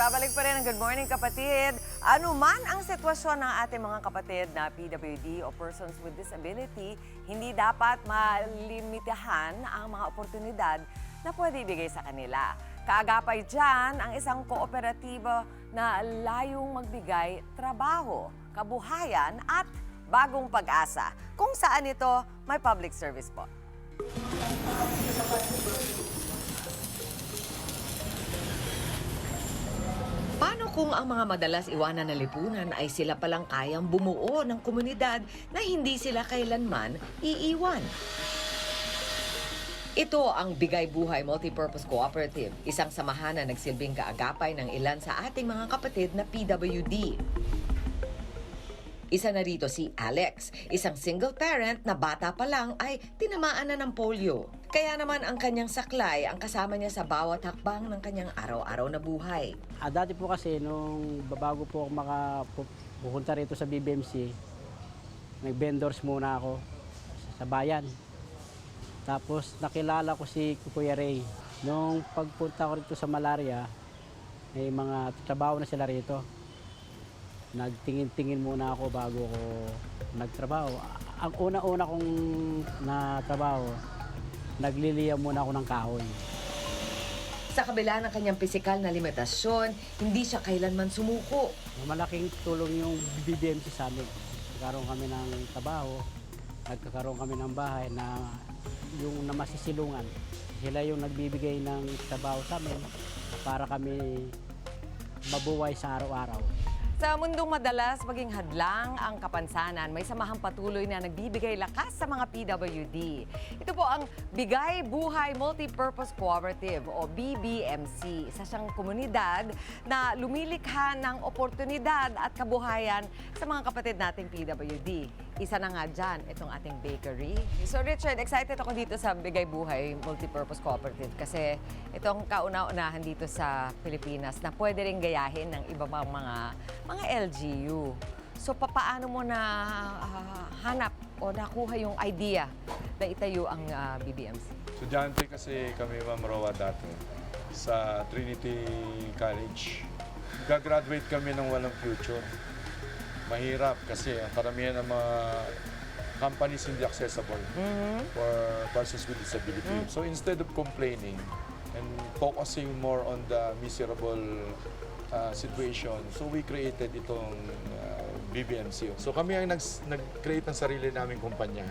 Nagbabalik pa rin ang Good Morning Kapatid. Ano man ang sitwasyon ng ating mga kapatid na PWD o persons with disability, hindi dapat malimitahan ang mga oportunidad na pwede ibigay sa kanila. Kaagapay dyan ang isang kooperatiba na layong magbigay trabaho, kabuhayan at bagong pag-asa. Kung saan ito may public service po. Paano kung ang mga madalas iwanan na lipunan ay sila palang kayang bumuo ng komunidad na hindi sila kailanman iiwan? Ito ang Bigay Buhay Multipurpose Cooperative, isang samahan na nagsilbing kaagapay ng ilan sa ating mga kapatid na PWD. Isa na rito si Alex, isang single parent na bata pa lang ay tinamaan na ng polio. Kaya naman ang kanyang saklay ang kasama niya sa bawat hakbang ng kanyang araw-araw na buhay. Dati po kasi, nung bago po ako makapupunta rito sa BBMC, nag-vendors muna ako sa bayan. Tapos nakilala ko si Kuya Ray. Nung pagpunta ko rito sa malaria, may mga trabaho na sila rito. Nagtingin-tingin muna ako bago ko nagtrabaho. Ang una-una kong natrabaho, nagliliya muna ako ng kahoy. Sa kabila ng kanyang pisikal na limitasyon, hindi siya kailanman sumuko. Malaking tulong yung BBMC sa amin. Nagkaroon kami ng trabaho, nagkakaroon kami ng bahay na yung namasisilungan. Sila yung nagbibigay ng trabaho sa amin para kami mabuhay sa araw-araw. Sa mundong madalas maging hadlang ang kapansanan, may samahang patuloy na nagbibigay lakas sa mga PWD. Ito po ang Bigay Buhay Multipurpose Cooperative o BBMC. Isa siyang komunidad na lumilikha ng oportunidad at kabuhayan sa mga kapatid nating PWD. Isa na nga dyan, itong ating bakery. So Richard, excited ako dito sa Bigay Buhay Multipurpose Cooperative kasi itong kauna-unahan dito sa Pilipinas na pwede rin gayahin ng iba pang mga LGU. So papaano mo na hanap o nakuha yung idea na itayo ang BBMC? Estudyante kasi kami, Ma'am Roa, dati sa Trinity College. Gagraduate kami ng walang future. Mahirap kasi ang karamihan ng mga companies hindi accessible for persons with disability. So instead of complaining and focusing more on the miserable situation, so we created itong BBMC. So kami ang nag-create ng sarili naming kumpanya.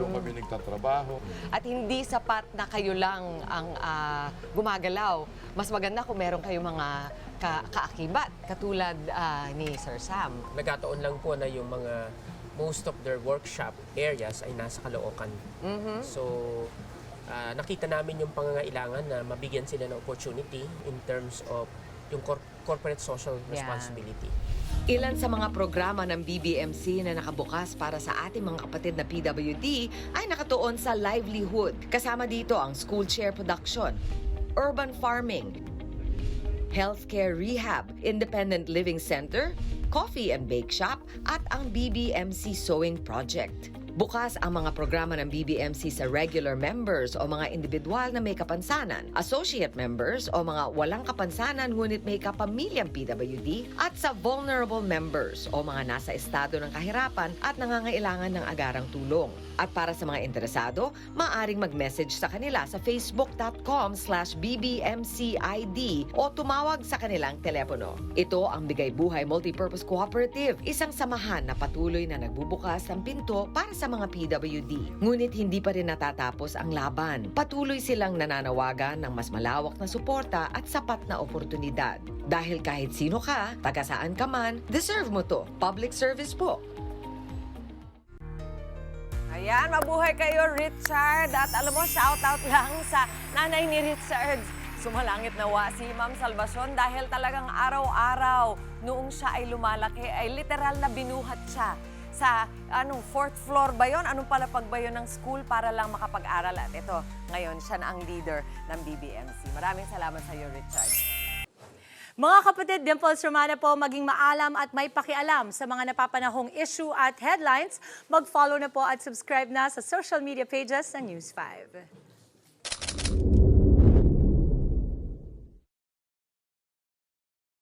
Doon kami nagtatrabaho. At hindi sapat na kayo lang ang gumagalaw. Mas maganda kung meron kayong mga kaakibat, katulad ni Sir Sam. Nagkataon lang po na yung mga most of their workshop areas ay nasa Caloocan. So, nakita namin yung pangangailangan na mabigyan sila ng opportunity in terms of yung corporate social responsibility. Ilan sa mga programa ng BBMC na nakabukas para sa ating mga kapatid na PWD ay nakatuon sa livelihood. Kasama dito ang school chair production, urban farming, healthcare rehab, independent living center, coffee and bake shop, at ang BBMC Sewing Project. Bukas ang mga programa ng BBMC sa regular members o mga individual na may kapansanan, associate members o mga walang kapansanan ngunit may kapamilyang PWD, at sa vulnerable members o mga nasa estado ng kahirapan at nangangailangan ng agarang tulong. At para sa mga interesado, maaaring mag-message sa kanila sa facebook.com/bbmcid o tumawag sa kanilang telepono. Ito ang Bigay Buhay Multipurpose Cooperative, isang samahan na patuloy na nagbubukas ng pinto para sa mga PWD. Ngunit hindi pa rin natatapos ang laban. Patuloy silang nananawagan ng mas malawak na suporta at sapat na oportunidad. Dahil kahit sino ka, taga saan ka man, deserve mo to. Public service po. Ayan, mabuhay kayo, Richard. At alam mo, shout-out lang sa nanay ni Richard. Sumalangit nawa si Ma'am Salvacion dahil talagang araw-araw noong siya ay lumalaki ay literal na binuhat siya sa fourth floor ba yun? Anong palapag ba yun ng school para lang makapag-aral? At ito, ngayon, siya na ang leader ng BBMC. Maraming salamat sa iyo, Richard. Mga kapatid, Dimples Romana po, maging maalam at may pakialam sa mga napapanahong issue at headlines. Mag-follow na po at subscribe na sa social media pages ng News 5.